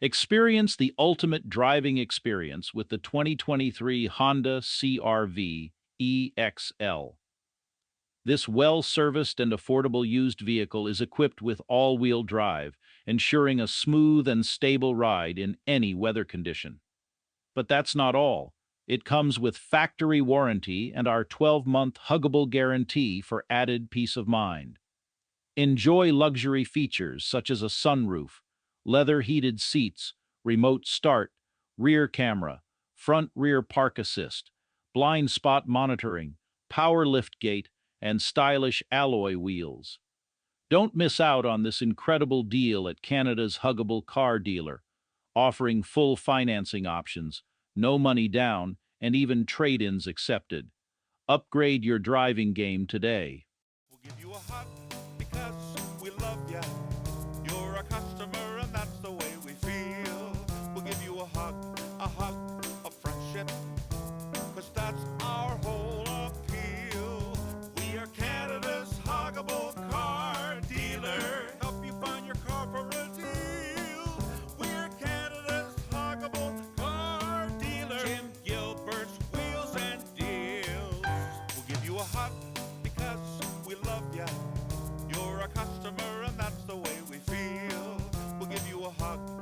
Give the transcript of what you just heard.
Experience the ultimate driving experience with the 2023 Honda CR-V EXL. This well-serviced and affordable used vehicle is equipped with all-wheel drive, ensuring a smooth and stable ride in any weather condition. But that's not all. It comes with factory warranty and our 12-month huggable guarantee for added peace of mind. Enjoy luxury features such as a sunroof, leather-heated seats, remote start, rear camera, front-rear park assist, blind spot monitoring, power liftgate, and stylish alloy wheels. Don't miss out on this incredible deal at Canada's huggable car dealer, offering full financing options, no money down, and even trade-ins accepted. Upgrade your driving game today. We'll give you a hug because we love ya. You're a customer and that's the way we feel. We'll give you a hug of friendship, cause that's our whole appeal. We are Canada's huggable car dealer. Help you find your car for a deal. We're Canada's huggable car dealer. Jim Gilbert's Wheels and Deals. We'll give you a hug because we love ya. You're a customer and that's the way we feel. We'll give you a hug